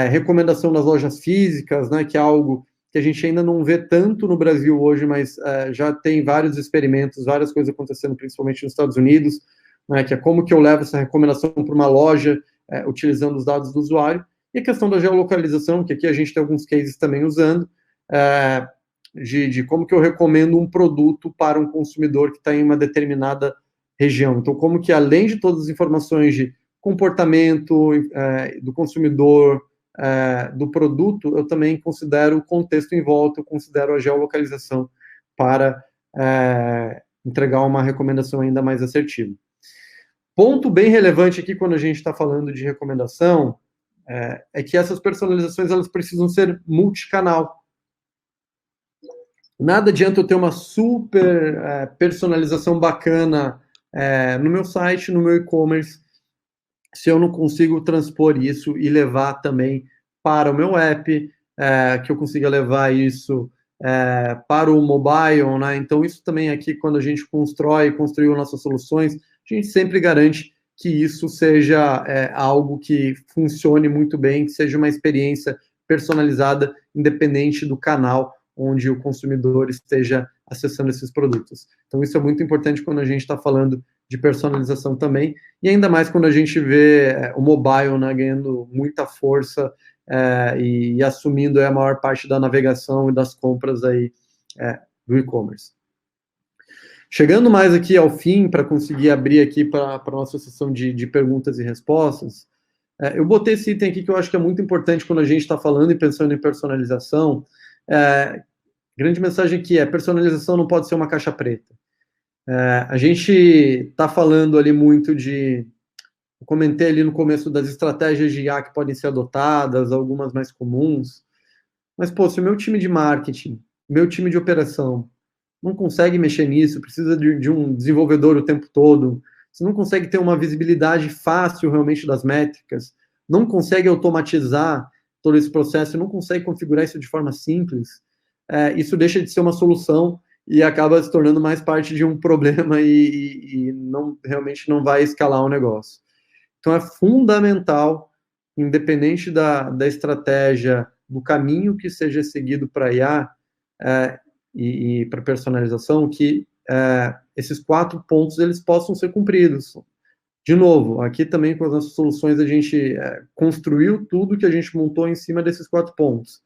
recomendação das lojas físicas, né, que é algo que a gente ainda não vê tanto no Brasil hoje, mas já tem vários experimentos, várias coisas acontecendo, principalmente nos Estados Unidos, né, que é como que eu levo essa recomendação para uma loja utilizando os dados do usuário, e a questão da geolocalização, que aqui a gente tem alguns cases também usando, de como que eu recomendo um produto para um consumidor que está em uma determinada região. Então, como que além de todas as informações de comportamento do consumidor, do produto, eu também considero o contexto em volta, eu considero a geolocalização para entregar uma recomendação ainda mais assertiva. Ponto bem relevante aqui quando a gente está falando de recomendação é que essas personalizações elas precisam ser multicanal. Nada adianta eu ter uma super personalização bacana no meu site, no meu e-commerce, se eu não consigo transpor isso e levar também para o meu app, que eu consiga levar isso para o mobile, né? Então, isso também aqui, quando a gente construiu nossas soluções, a gente sempre garante que isso seja algo que funcione muito bem, que seja uma experiência personalizada, independente do canal onde o consumidor esteja acessando esses produtos. Então, isso é muito importante quando a gente está falando de personalização também, e ainda mais quando a gente vê o mobile, né, ganhando muita força e assumindo a maior parte da navegação e das compras aí do e-commerce. Chegando mais aqui ao fim, para conseguir abrir aqui para a nossa sessão de perguntas e respostas, eu botei esse item aqui que eu acho que é muito importante quando a gente está falando e pensando em personalização. Grande mensagem aqui personalização não pode ser uma caixa preta. A gente está falando ali muito eu comentei ali no começo das estratégias de IA que podem ser adotadas, algumas mais comuns, mas, se o meu time de marketing, meu time de operação, não consegue mexer nisso, precisa de um desenvolvedor o tempo todo, você não consegue ter uma visibilidade fácil realmente das métricas, não consegue automatizar todo esse processo, não consegue configurar isso de forma simples, isso deixa de ser uma solução e acaba se tornando mais parte de um problema e realmente não vai escalar o negócio. Então, é fundamental, independente da estratégia, do caminho que seja seguido para IA e para personalização, que esses 4 pontos eles possam ser cumpridos. De novo, aqui também com as nossas soluções a gente construiu tudo que a gente montou em cima desses 4 pontos.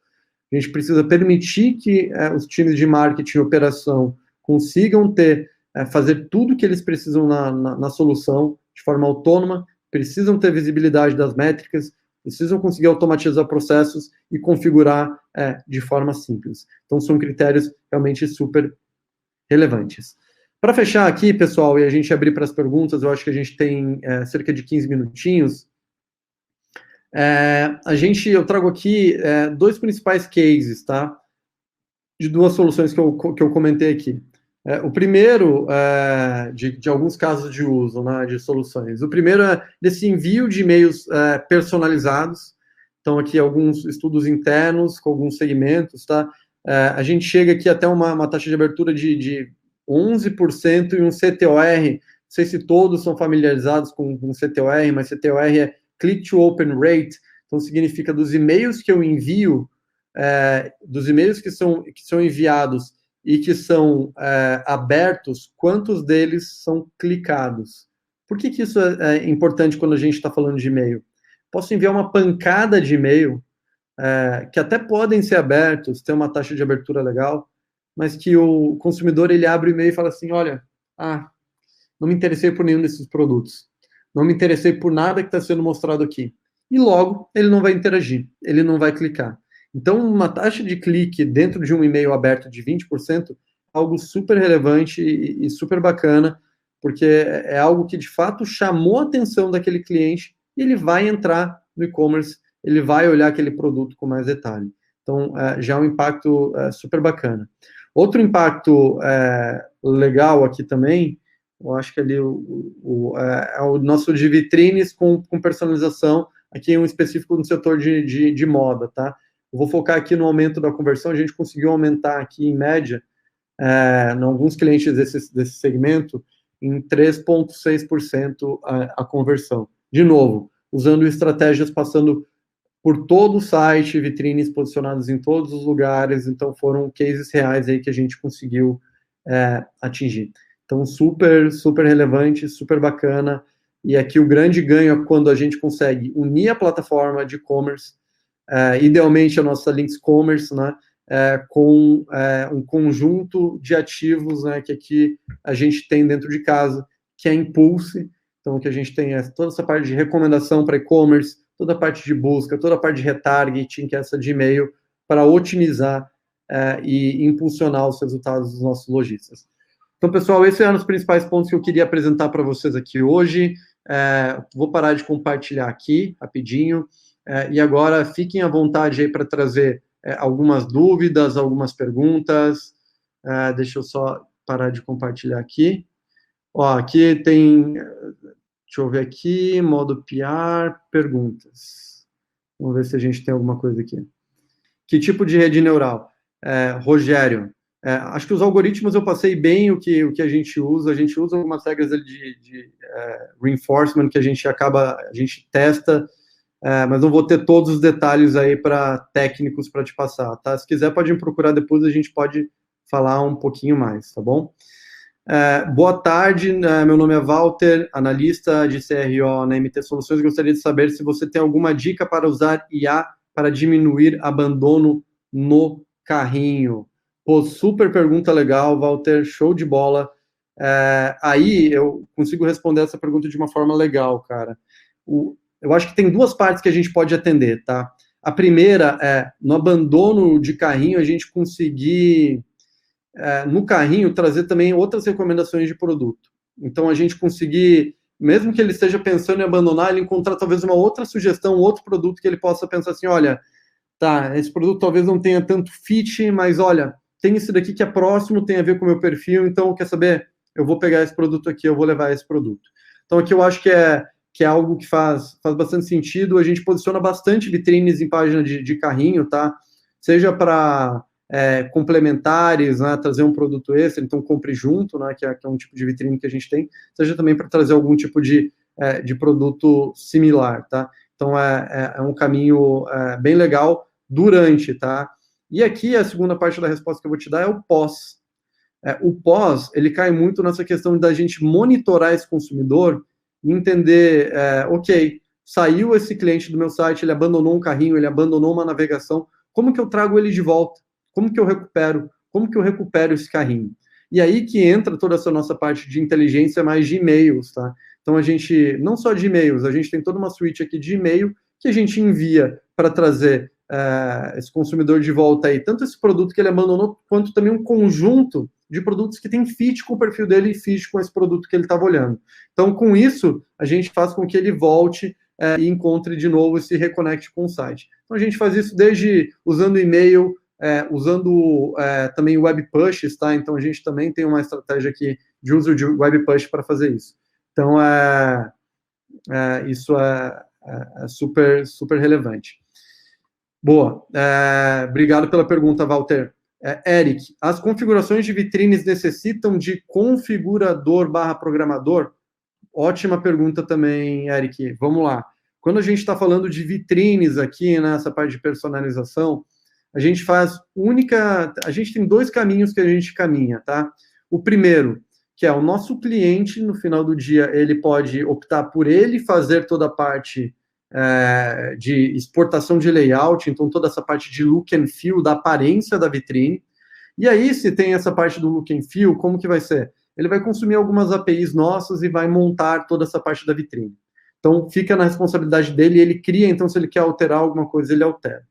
A gente precisa permitir que os times de marketing e operação consigam fazer tudo que eles precisam na solução de forma autônoma, precisam ter visibilidade das métricas, precisam conseguir automatizar processos e configurar de forma simples. Então, são critérios realmente super relevantes. Para fechar aqui, pessoal, e a gente abrir para as perguntas, eu acho que a gente tem cerca de 15 minutinhos. Eu trago aqui 2 principais cases, tá? De 2 soluções que eu comentei aqui. O primeiro, de alguns casos de uso, né, de soluções. O primeiro é desse envio de e-mails personalizados. Então, aqui alguns estudos internos com alguns segmentos, tá? A gente chega aqui até uma taxa de abertura de 11% e um CTOR. Não sei se todos são familiarizados com CTOR, mas CTOR é Click to Open Rate. Então, significa dos e-mails que eu envio, dos e-mails que são enviados e que são abertos, quantos deles são clicados? Por que isso é importante quando a gente está falando de e-mail? Posso enviar uma pancada de e-mail, que até podem ser abertos, ter uma taxa de abertura legal, mas que o consumidor ele abre o e-mail e fala assim, olha, não me interessei por nenhum desses produtos, não me interessei por nada que está sendo mostrado aqui. E logo, ele não vai interagir, ele não vai clicar. Então, uma taxa de clique dentro de um e-mail aberto de 20% é algo super relevante e super bacana, porque é algo que, de fato, chamou a atenção daquele cliente e ele vai entrar no e-commerce, ele vai olhar aquele produto com mais detalhe. Então, já é um impacto super bacana. Outro impacto legal aqui também, eu acho que ali é o nosso de vitrines com personalização, aqui um específico no setor de moda, tá? Eu vou focar aqui no aumento da conversão, a gente conseguiu aumentar aqui, em média, em alguns clientes desse segmento, em 3,6% a conversão. De novo, usando estratégias passando por todo o site, vitrines posicionadas em todos os lugares, então foram cases reais aí que a gente conseguiu atingir. Então, super, super relevante, super bacana, e aqui o grande ganho é quando a gente consegue unir a plataforma de e-commerce, idealmente a nossa Links Commerce, né, com um conjunto de ativos, né, que aqui a gente tem dentro de casa, que é Impulse. Então, o que a gente tem é toda essa parte de recomendação para e-commerce, toda a parte de busca, toda a parte de retargeting, que é essa de e-mail, para otimizar e impulsionar os resultados dos nossos lojistas. Então, pessoal, esses eram os principais pontos que eu queria apresentar para vocês aqui hoje. Vou parar de compartilhar aqui, rapidinho, e agora fiquem à vontade aí para trazer algumas dúvidas, algumas perguntas. Deixa eu só parar de compartilhar aqui. Ó, aqui tem... Deixa eu ver aqui, modo PR, perguntas. Vamos ver se a gente tem alguma coisa aqui. Que tipo de rede neural? Rogério, acho que os algoritmos eu passei bem o que a gente usa. A gente usa algumas regras de reinforcement que a gente testa, mas não vou ter todos os detalhes aí para técnicos para te passar, tá? Se quiser, pode me procurar depois, a gente pode falar um pouquinho mais, tá bom? Boa tarde, meu nome é Walter, analista de CRO na MT Soluções. Gostaria de saber se você tem alguma dica para usar IA para diminuir abandono no carrinho. Pô, super pergunta legal, Walter, show de bola. Aí eu consigo responder essa pergunta de uma forma legal, cara. Eu acho que tem duas partes que a gente pode atender, tá? A primeira é, no abandono de carrinho, a gente conseguir... no carrinho, trazer também outras recomendações de produto. Então, a gente conseguir, mesmo que ele esteja pensando em abandonar, ele encontrar talvez uma outra sugestão, outro produto que ele possa pensar assim, olha, tá, esse produto talvez não tenha tanto fit, mas olha, tem esse daqui que é próximo, tem a ver com o meu perfil, então, quer saber? Eu vou pegar esse produto aqui, eu vou levar esse produto. Então, aqui eu acho que é algo que faz bastante sentido. A gente posiciona bastante vitrines em página de carrinho, tá? Seja para... complementares, né, trazer um produto extra, então compre junto, né, que é um tipo de vitrine que a gente tem, seja também para trazer algum tipo de produto similar, tá? Então, é um caminho bem legal durante, tá? E aqui, a segunda parte da resposta que eu vou te dar é o pós. O pós, ele cai muito nessa questão da gente monitorar esse consumidor e entender, ok, saiu esse cliente do meu site, ele abandonou um carrinho, ele abandonou uma navegação, como que eu trago ele de volta? Como que eu recupero esse carrinho? E aí que entra toda essa nossa parte de inteligência mais de e-mails, tá? Então, a gente, não só de e-mails, a gente tem toda uma suite aqui de e-mail que a gente envia para trazer esse consumidor de volta aí, tanto esse produto que ele abandonou, quanto também um conjunto de produtos que tem fit com o perfil dele e fit com esse produto que ele estava olhando. Então, com isso, a gente faz com que ele volte e encontre de novo e se reconecte com o site. Então, a gente faz isso desde usando e-mail, usando também web pushes, tá? Então, a gente também tem uma estratégia aqui de uso de web push para fazer isso. Então, isso é super, super relevante. Boa. Obrigado pela pergunta, Walter. Eric, as configurações de vitrines necessitam de configurador/programador? Ótima pergunta também, Eric. Vamos lá. Quando a gente está falando de vitrines aqui, nessa parte de personalização, a gente tem dois caminhos que a gente caminha, tá? O primeiro, que é o nosso cliente, no final do dia, ele pode optar por ele fazer toda a parte de exportação de layout, então toda essa parte de look and feel, da aparência da vitrine. E aí, se tem essa parte do look and feel, como que vai ser? Ele vai consumir algumas APIs nossas e vai montar toda essa parte da vitrine. Então, fica na responsabilidade dele, ele cria, então, se ele quer alterar alguma coisa, ele altera.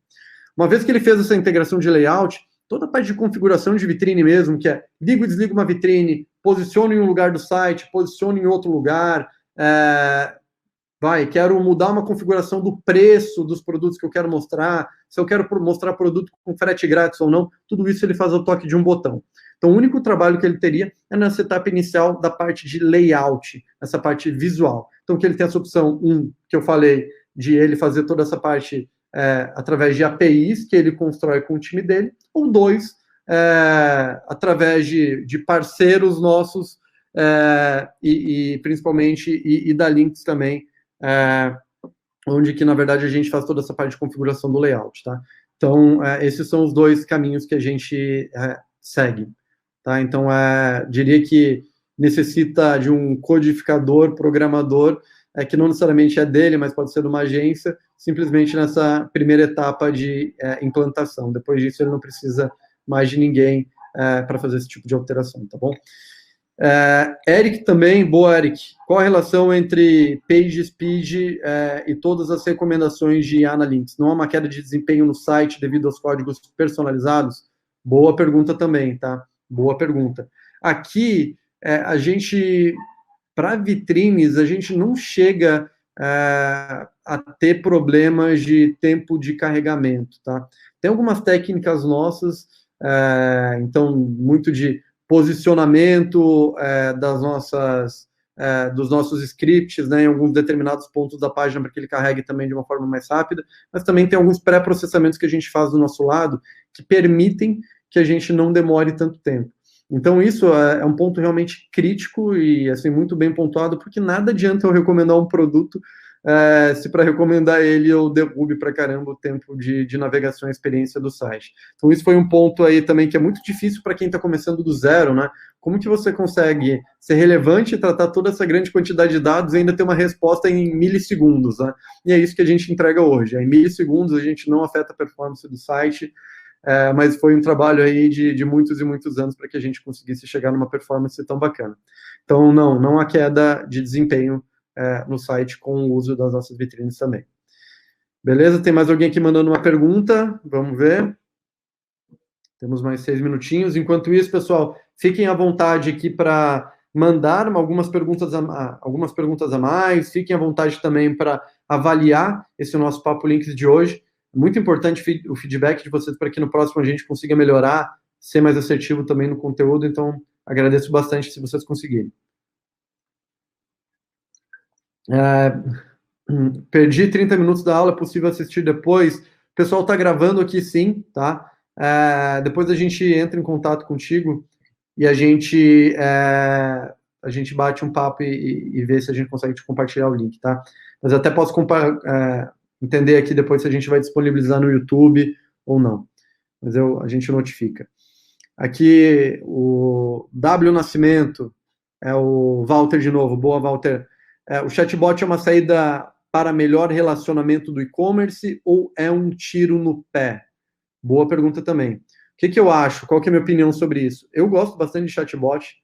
Uma vez que ele fez essa integração de layout, toda a parte de configuração de vitrine mesmo, que é ligo e desligo uma vitrine, posiciono em um lugar do site, posiciono em outro lugar, quero mudar uma configuração do preço dos produtos que eu quero mostrar, se eu quero mostrar produto com frete grátis ou não, tudo isso ele faz ao toque de um botão. Então, o único trabalho que ele teria é nessa etapa inicial da parte de layout, essa parte visual. Então, que ele tem essa opção, que eu falei, de ele fazer toda essa parte através de APIs que ele constrói com o time dele, ou 2, através de parceiros nossos e principalmente, e da Lynx também, onde que, na verdade, a gente faz toda essa parte de configuração do layout, tá? Então, esses são os dois caminhos que a gente segue, tá? Então, diria que necessita de um codificador, programador, que não necessariamente é dele, mas pode ser de uma agência, simplesmente nessa primeira etapa de implantação. Depois disso, ele não precisa mais de ninguém para fazer esse tipo de alteração, tá bom? Eric também, boa, Eric. Qual a relação entre page speed e todas as recomendações de IA na Lynx? Não há uma queda de desempenho no site devido aos códigos personalizados? Boa pergunta também, tá? Boa pergunta. Aqui, a gente, para vitrines, a gente não chega a ter problemas de tempo de carregamento, tá? Tem algumas técnicas nossas, então, muito de posicionamento dos nossos scripts, né, em alguns determinados pontos da página para que ele carregue também de uma forma mais rápida, mas também tem alguns pré-processamentos que a gente faz do nosso lado que permitem que a gente não demore tanto tempo. Então, isso é um ponto realmente crítico e, assim, muito bem pontuado, porque nada adianta eu recomendar um produto se para recomendar ele eu derrube para caramba o tempo de navegação e experiência do site. Então, isso foi um ponto aí também que é muito difícil para quem está começando do zero, né? Como que você consegue ser relevante e tratar toda essa grande quantidade de dados e ainda ter uma resposta em milissegundos, né? E é isso que a gente entrega hoje. Em milissegundos a gente não afeta a performance do site, mas foi um trabalho aí de muitos e muitos anos para que a gente conseguisse chegar numa performance tão bacana. Então, não há queda de desempenho no site com o uso das nossas vitrines também. Beleza? Tem mais alguém aqui mandando uma pergunta? Vamos ver. Temos mais 6 minutinhos. Enquanto isso, pessoal, fiquem à vontade aqui para mandar algumas perguntas a mais. Fiquem à vontade também para avaliar esse nosso Papo Lynx de hoje. É muito importante o feedback de vocês para que no próximo a gente consiga melhorar, ser mais assertivo também no conteúdo. Então, agradeço bastante se vocês conseguirem. Perdi 30 minutos da aula, é possível assistir depois. O pessoal está gravando aqui sim, tá? Depois a gente entra em contato contigo e a gente bate um papo e vê se a gente consegue te compartilhar o link, tá? Mas até posso entender aqui depois se a gente vai disponibilizar no YouTube ou não. Mas a gente notifica. Aqui o W Nascimento, o Walter de novo. Boa, Walter. O chatbot é uma saída para melhor relacionamento do e-commerce ou é um tiro no pé? Boa pergunta também. O que eu acho? Qual que é a minha opinião sobre isso? Eu gosto bastante de chatbot.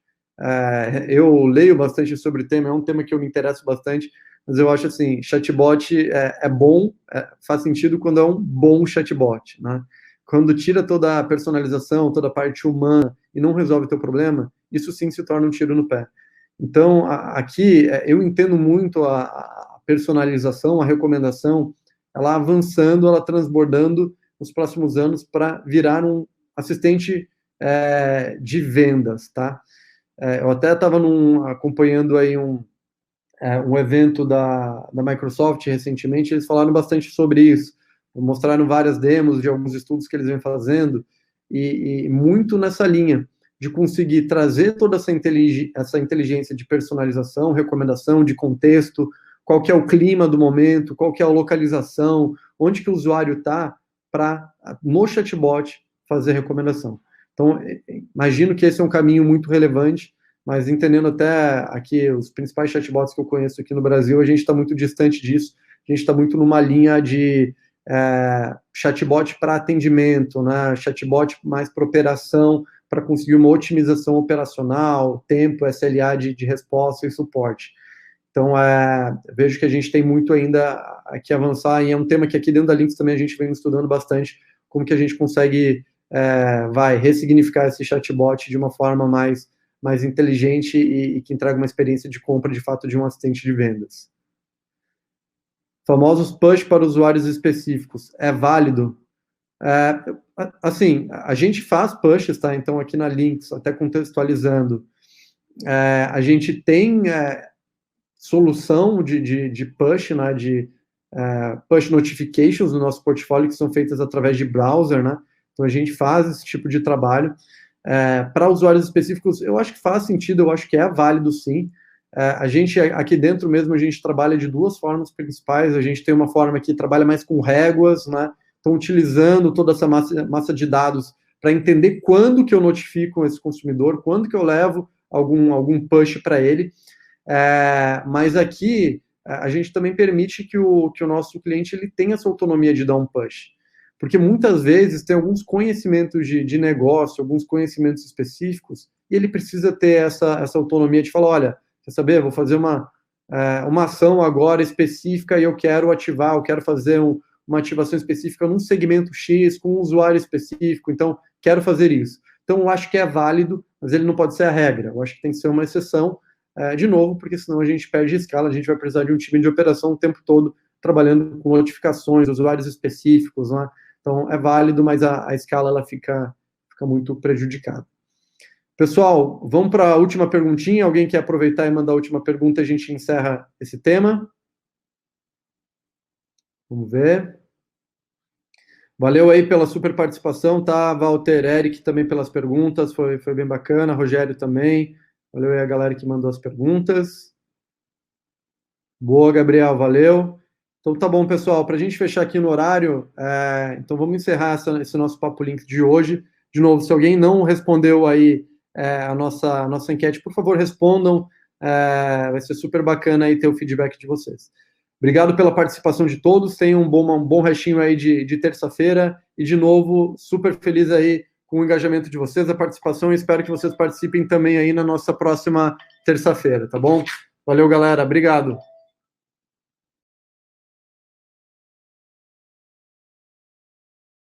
Eu leio bastante sobre o tema, é um tema que eu me interesso bastante, mas eu acho assim, chatbot é bom, faz sentido quando é um bom chatbot, né? Quando tira toda a personalização, toda a parte humana e não resolve o teu problema, isso sim se torna um tiro no pé. Então, aqui, eu entendo muito a personalização, a recomendação, ela avançando, ela transbordando nos próximos anos para virar um assistente de vendas, tá? Eu até estava acompanhando aí um evento da Microsoft recentemente, eles falaram bastante sobre isso, mostraram várias demos de alguns estudos que eles vêm fazendo, e muito nessa linha de conseguir trazer toda essa inteligência de personalização, recomendação, de contexto, qual que é o clima do momento, qual que é a localização, onde que o usuário está, para, no chatbot, fazer recomendação. Então, imagino que esse é um caminho muito relevante, mas entendendo até aqui os principais chatbots que eu conheço aqui no Brasil, a gente está muito distante disso, a gente está muito numa linha de chatbot para atendimento, né? Chatbot mais para operação, para conseguir uma otimização operacional, tempo, SLA de resposta e suporte. Então, vejo que a gente tem muito ainda que avançar, e é um tema que aqui dentro da Lynx também a gente vem estudando bastante, como que a gente consegue ressignificar esse chatbot de uma forma mais inteligente e que entrega uma experiência de compra, de fato, de um assistente de vendas. Famosos push para usuários específicos. É válido? Assim, a gente faz pushes, tá? Então, aqui na Lynx, até contextualizando, a gente tem solução de push, né? De push notifications no nosso portfólio, que são feitas através de browser, né? Então, a gente faz esse tipo de trabalho. Para usuários específicos, eu acho que faz sentido, eu acho que é válido, sim. A gente, aqui dentro mesmo, a gente trabalha de duas formas principais. A gente tem uma forma que trabalha mais com réguas, né? Então, utilizando toda essa massa de dados para entender quando que eu notifico esse consumidor, quando que eu levo algum push para ele. Mas aqui, a gente também permite que o nosso cliente ele tenha essa autonomia de dar um push. Porque muitas vezes tem alguns conhecimentos de negócio, alguns conhecimentos específicos, e ele precisa ter essa autonomia de falar, olha, quer saber, vou fazer uma ação agora específica e eu quero ativar, eu quero fazer uma ativação específica num segmento X, com um usuário específico, então quero fazer isso. Então eu acho que é válido, mas ele não pode ser a regra, eu acho que tem que ser uma exceção, de novo, porque senão a gente perde escala, a gente vai precisar de um time de operação o tempo todo trabalhando com notificações, usuários específicos, né? Então, é válido, mas a escala ela fica muito prejudicada. Pessoal, vamos para a última perguntinha. Alguém quer aproveitar e mandar a última pergunta? A gente encerra esse tema. Vamos ver. Valeu aí pela super participação, tá? Walter, Eric também pelas perguntas, foi bem bacana. Rogério também. Valeu aí a galera que mandou as perguntas. Boa, Gabriel, valeu. Então tá bom, pessoal, para a gente fechar aqui no horário, então vamos encerrar esse nosso Papo Link de hoje. De novo, se alguém não respondeu aí a nossa enquete, por favor, respondam, vai ser super bacana aí ter o feedback de vocês. Obrigado pela participação de todos, tenham um bom restinho aí de terça-feira, e de novo, super feliz aí com o engajamento de vocês, a participação, e espero que vocês participem também aí na nossa próxima terça-feira, tá bom? Valeu, galera, obrigado.